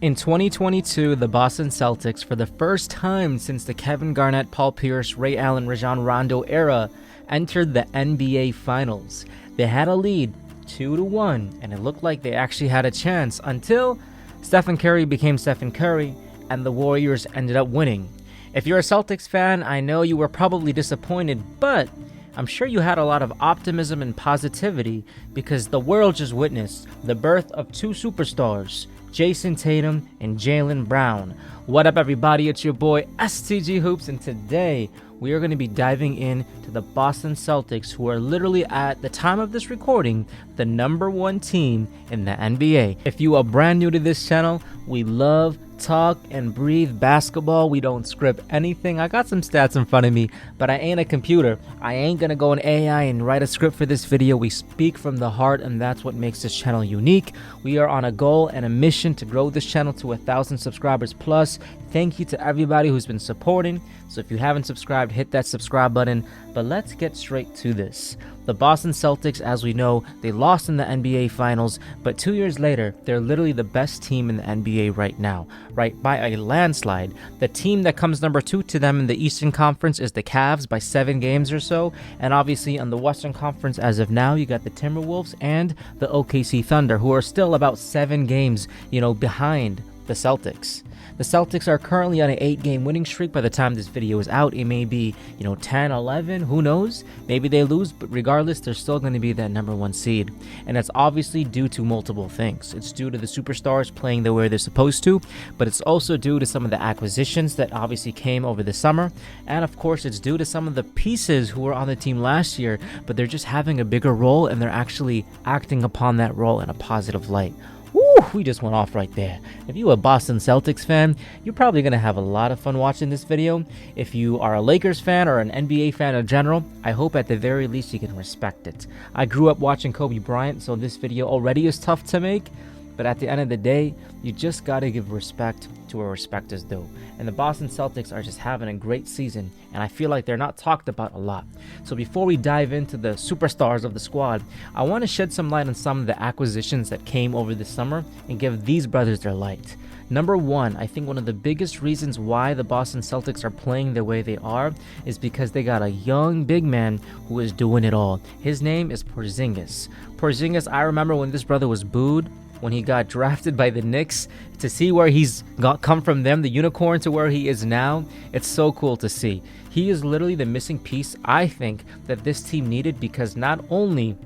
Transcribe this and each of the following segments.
In 2022, the Boston Celtics, for the first time since the Kevin Garnett, Paul Pierce, Ray Allen, Rajon Rondo era, entered the NBA Finals. They had a lead 2-1, and it looked like they actually had a chance until Stephen Curry became Stephen Curry, and the Warriors ended up winning. If you're a Celtics fan, I know you were probably disappointed, but I'm sure you had a lot of optimism and positivity because the world just witnessed the birth of two superstars, Jayson Tatum and Jaylen Brown. What up, everybody? It's your boy STG Hoops, and today we are going to be diving into the Boston Celtics, who are literally, at the time of this recording, the #1 team in the NBA. If you are brand new to this channel, we love, talk, and breathe basketball. We don't script anything. I got some stats in front of me, but I ain't a computer. I ain't gonna go in AI and write a script for this video. We speak from the heart, and that's what makes this channel unique. We are on a goal and a mission to grow this channel to 1,000 subscribers plus. Thank you to everybody who's been supporting. So if you haven't subscribed, hit that subscribe button. But let's get straight to this. The Boston Celtics, as we know, they lost in the NBA Finals, but 2 years later, they're literally the best team in the NBA right now, right? By a landslide. The team that comes number 2 to them in the Eastern Conference is the Cavs by 7 games or so, and obviously on the Western Conference as of now, you got the Timberwolves and the OKC Thunder, who are still about 7 games, behind the Celtics. The Celtics are currently on an 8-game winning streak. By the time this video is out, it may be, 10, 11, who knows? Maybe they lose, but regardless, they're still going to be that #1 seed. And that's obviously due to multiple things. It's due to the superstars playing the way they're supposed to, but it's also due to some of the acquisitions that obviously came over the summer. And of course, it's due to some of the pieces who were on the team last year, but they're just having a bigger role and they're actually acting upon that role in a positive light. Woo, we just went off right there. If you're a Boston Celtics fan, you're probably going to have a lot of fun watching this video. If you are a Lakers fan or an NBA fan in general, I hope at the very least you can respect it. I grew up watching Kobe Bryant, so this video already is tough to make. But at the end of the day, you just got to give respect to where respect is due. And the Boston Celtics are just having a great season, and I feel like they're not talked about a lot. So before we dive into the superstars of the squad, I want to shed some light on some of the acquisitions that came over the summer and give these brothers their light. Number 1, I think one of the biggest reasons why the Boston Celtics are playing the way they are is because they got a young big man who is doing it all. His name is Porzingis. Porzingis, I remember when this brother was booed, when he got drafted by the Knicks, to see where he's come from them, the unicorn, to where he is now. It's so cool to see. He is literally the missing piece, I think, that this team needed, because not only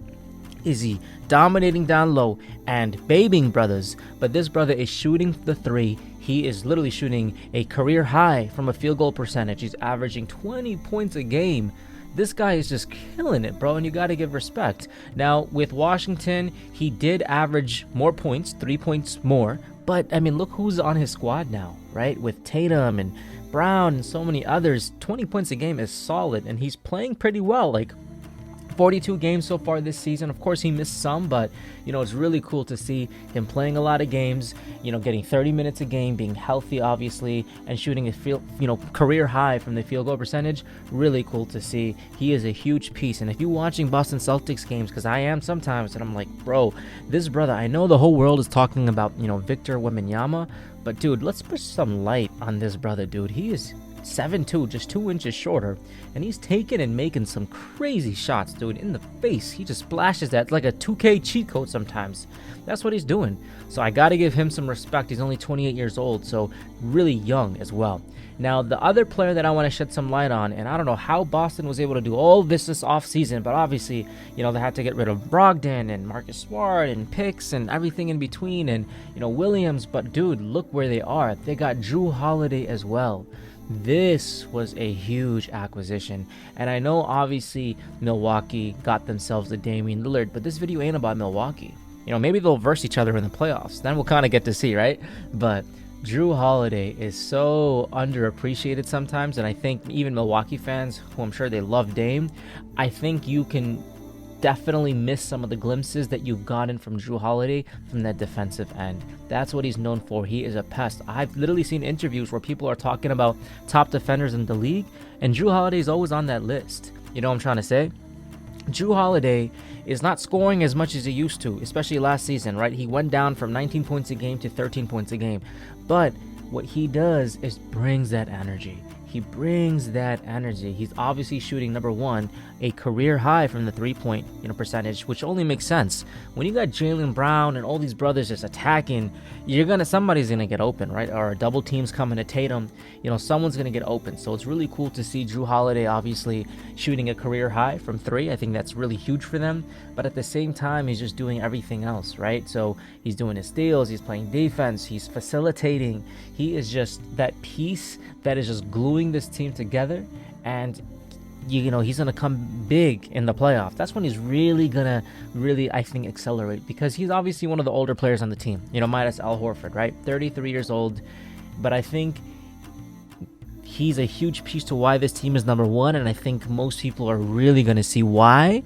is he dominating down low and babying brothers, but this brother is shooting the 3. He is literally shooting a career high from a field goal percentage. He's averaging 20 points a game. This guy is just killing it, bro, and you got to give respect. Now, with Washington, he did average more points, 3 points more, but, I mean, look who's on his squad now, right? With Tatum and Brown and so many others, 20 points a game is solid, and he's playing pretty well, like 42 games so far this season. Of course, he missed some, but, it's really cool to see him playing a lot of games, getting 30 minutes a game, being healthy, obviously, and shooting a career high from the field goal percentage. Really cool to see. He is a huge piece. And if you're watching Boston Celtics games, because I am sometimes, and I'm like, bro, this brother, I know the whole world is talking about, Victor Wembanyama, but dude, let's put some light on this brother, dude. He is 7'2", just 2 inches shorter, and he's taking and making some crazy shots, dude, in the face. He just splashes that like a 2K cheat code sometimes. That's what he's doing. So I gotta give him some respect. He's only 28 years old, so really young as well. Now, the other player that I want to shed some light on, and I don't know how Boston was able to do all this offseason, but obviously, they had to get rid of Brogdon and Marcus Smart and picks and everything in between, and, Williams, but dude, look where they are. They got Jrue Holiday as well. This was a huge acquisition, and I know obviously Milwaukee got themselves a Damian Lillard, but this video ain't about Milwaukee. Maybe they'll verse each other in the playoffs, then we'll kind of get to see, right? But Jrue Holiday is so underappreciated sometimes, and I think even Milwaukee fans, who I'm sure they love Dame, I think you can definitely miss some of the glimpses that you've gotten from Jrue Holiday from that defensive end. That's what he's known for. He is a pest. I've literally seen interviews where people are talking about top defenders in the league, and Jrue Holiday is always on that list. You know what I'm trying to say? Jrue Holiday is not scoring as much as he used to, especially last season, right? He went down from 19 points a game to 13 points a game. But what he does is brings that energy. He brings that energy. He's obviously shooting, number one, a career high from the three-point percentage, which only makes sense. When you got Jaylen Brown and all these brothers just attacking, somebody's gonna get open, right? Or double teams coming to Tatum, someone's gonna get open. So it's really cool to see Jrue Holiday obviously shooting a career high from three. I think that's really huge for them. But at the same time, he's just doing everything else, right? So he's doing his steals, he's playing defense, he's facilitating. He is just that piece that is just gluing this team together, and he's gonna come big in the playoffs. That's when he's really gonna I think accelerate, because he's obviously one of the older players on the team, minus Al Horford, right? 33 years old, but I think he's a huge piece to why this team is number one, and I think most people are really gonna see why.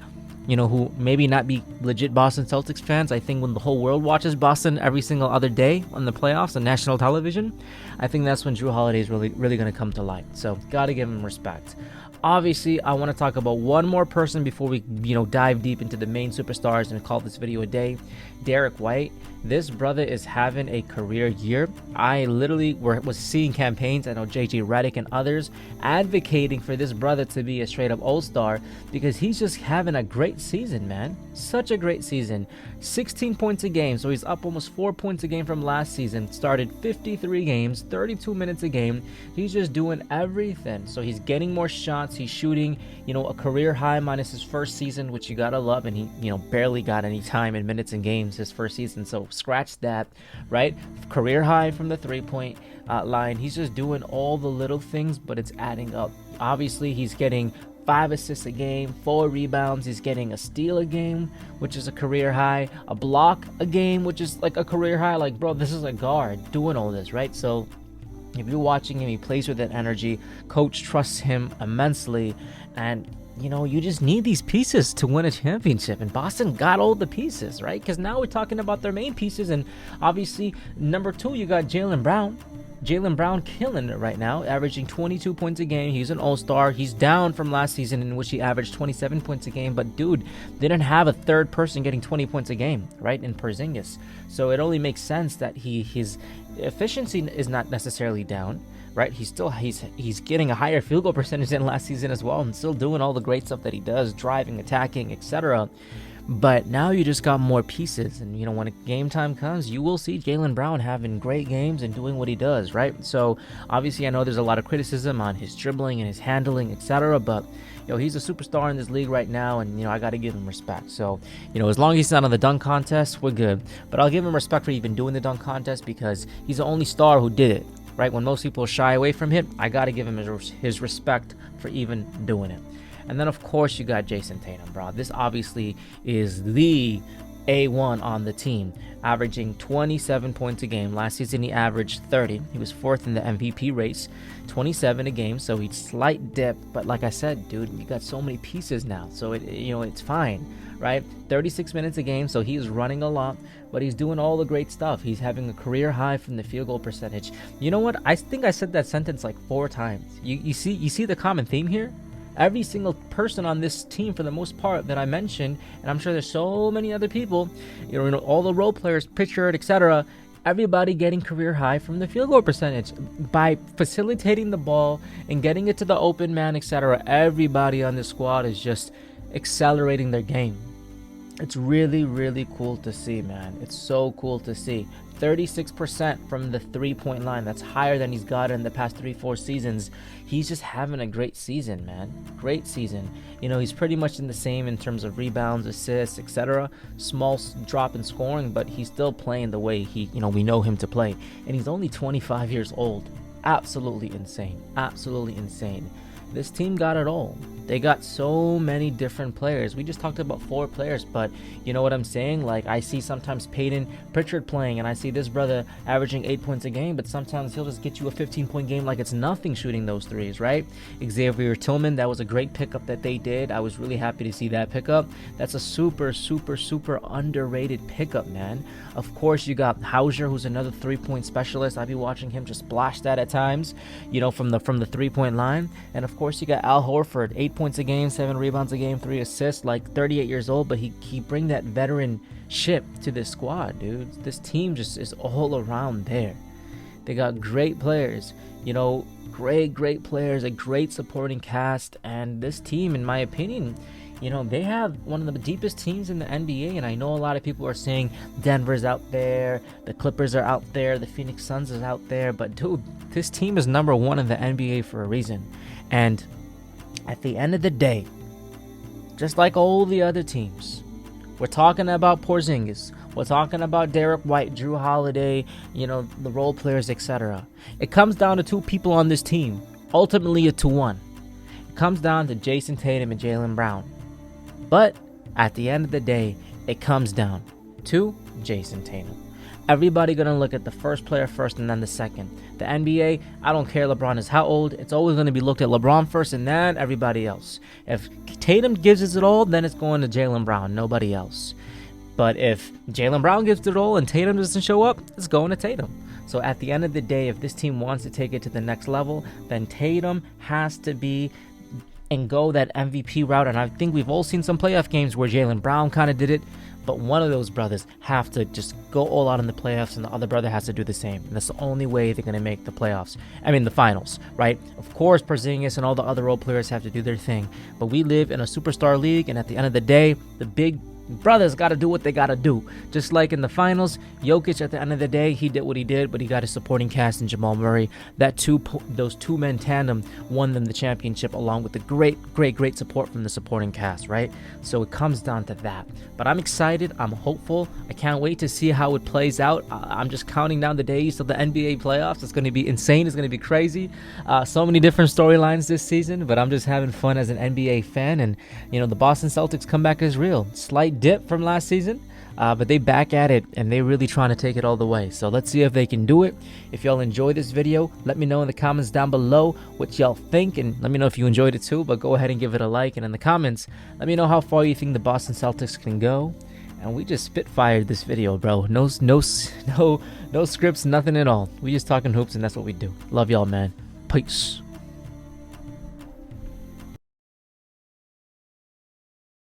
Who maybe not be legit Boston Celtics fans. I think when the whole world watches Boston every single other day on the playoffs on national television, I think that's when Jrue Holiday is really going to come to light. So gotta give him respect. Obviously, I want to talk about one more person before we, dive deep into the main superstars and call this video a day. Derrick White. This brother is having a career year. I literally was seeing campaigns, I know JJ Redick and others, advocating for this brother to be a straight up all-star, because he's just having a great season, man. Such a great season. 16 points a game, so he's up almost 4 points a game from last season. Started 53 games, 32 minutes a game. He's just doing everything. So he's getting more shots. He's shooting, a career high minus his first season, which you gotta love. And he, barely got any time in minutes and games his first season. So scratch that, right? Career high from the three-point line. He's just doing all the little things, but it's adding up. Obviously, he's getting 5 assists a game, 4 rebounds. He's getting a steal a game, which is a career high, a block a game, which is like a career high. Like, bro, this is a guard doing all this, right? So if you're watching him, he plays with that energy. Coach trusts him immensely, and you just need these pieces to win a championship, and Boston got all the pieces, right? Because now we're talking about their main pieces, and obviously number 2, you got Jaylen Brown. Jaylen Brown killing it right now, averaging 22 points a game. He's an all-star. He's down from last season, in which he averaged 27 points a game. But, dude, they didn't have a third person getting 20 points a game, right, in Porzingis. So it only makes sense that his efficiency is not necessarily down, right? He's getting a higher field goal percentage than last season as well, and still doing all the great stuff that he does, driving, attacking, etc. But now you just got more pieces, and when game time comes, you will see Jaylen Brown having great games and doing what he does, right? So obviously, I know there's a lot of criticism on his dribbling and his handling, etc. But he's a superstar in this league right now, and I got to give him respect. So as long as he's not on the dunk contest, we're good. But I'll give him respect for even doing the dunk contest, because he's the only star who did it, right? When most people shy away from him, I got to give him his respect for even doing it. And then, of course, you got Jayson Tatum, bro. This obviously is the A1 on the team, averaging 27 points a game. Last season, he averaged 30. He was 4th in the MVP race, 27 a game. So he's slight dip. But like I said, dude, you got so many pieces now. So, it's fine, right? 36 minutes a game. So he is running a lot, but he's doing all the great stuff. He's having a career high from the field goal percentage. You know what? I think I said that sentence like 4 times. You see the common theme here? Every single person on this team, for the most part, that I mentioned, and I'm sure there's so many other people, all the role players, Pritchard, etc., everybody getting career high from the field goal percentage by facilitating the ball and getting it to the open man, etc. Everybody on this squad is just accelerating their game. It's really, really cool to see, man. It's so cool to see. 36% from the three-point line. That's higher than he's got in the past 3-4 seasons. He's just having a great season, man. Great season. He's pretty much in the same in terms of rebounds, assists, etc. Small drop in scoring, but he's still playing the way we know him to play. And he's only 25 years old. Absolutely insane. Absolutely insane. This team got it all. They got so many different players. We just talked about 4 players, but you know what I'm saying? Like, I see sometimes Peyton Pritchard playing, and I see this brother averaging 8 points a game, but sometimes he'll just get you a 15-point game like it's nothing shooting those threes, right? Xavier Tillman, that was a great pickup that they did. I was really happy to see that pickup. That's a super, super, super underrated pickup, man. Of course, you got Hauser, who's another 3-point specialist. I'd be watching him just splash that at times, from the 3-point line. And of course, you got Al Horford, 8 points a game, 7 rebounds a game, 3 assists, like 38 years old, but he bring that veteranship to this squad, dude. This team just is all around there. They got great players, great players, a great supporting cast, and this team, in my opinion, they have one of the deepest teams in the NBA, and I know a lot of people are saying Denver's out there, the Clippers are out there, the Phoenix Suns is out there, but dude, this team is number 1 in the NBA for a reason. And at the end of the day, just like all the other teams, we're talking about Porzingis, we're talking about Derrick White, Jrue Holiday, the role players, etc. It comes down to 2 people on this team, ultimately a 2-1. It comes down to Jayson Tatum and Jaylen Brown. But at the end of the day, it comes down to Jayson Tatum. Everybody gonna look at the first player first and then the second. The NBA, I don't care LeBron is how old, it's always gonna be looked at LeBron first and then everybody else. If Tatum gives us it all, then it's going to Jaylen Brown, nobody else. But if Jaylen Brown gives it all and Tatum doesn't show up, it's going to Tatum. So at the end of the day, if this team wants to take it to the next level, then Tatum has to be and go that MVP route. And I think we've all seen some playoff games where Jaylen Brown kind of did it, but one of those brothers have to just go all out in the playoffs and the other brother has to do the same. And that's the only way they're going to make the the finals, right? Of course, Porzingis and all the other role players have to do their thing, but we live in a superstar league, and at the end of the day, the big brothers got to do what they got to do. Just like in the finals, Jokic, at the end of the day, he did what he did, but he got his supporting cast in Jamal Murray. Those two-men tandem won them the championship, along with the great support from the supporting cast, right? So it comes down to that. But I'm excited. I'm hopeful. I can't wait to see how it plays out. I'm just counting down the days to the NBA playoffs. It's going to be insane. It's going to be crazy. So many different storylines this season, but I'm just having fun as an NBA fan. And, the Boston Celtics comeback is real. Slight dip from last season, but they back at it and they really trying to take it all the way. So let's see if they can do it. If y'all enjoy this video, let me know in the comments down below what y'all think, and let me know if you enjoyed it too. But go ahead and give it a like, and in the comments let me know how far you think the Boston Celtics can go. And we just spitfired this video, bro. No scripts, nothing at all. We just talking hoops, and that's what we do. Love y'all, man. Peace.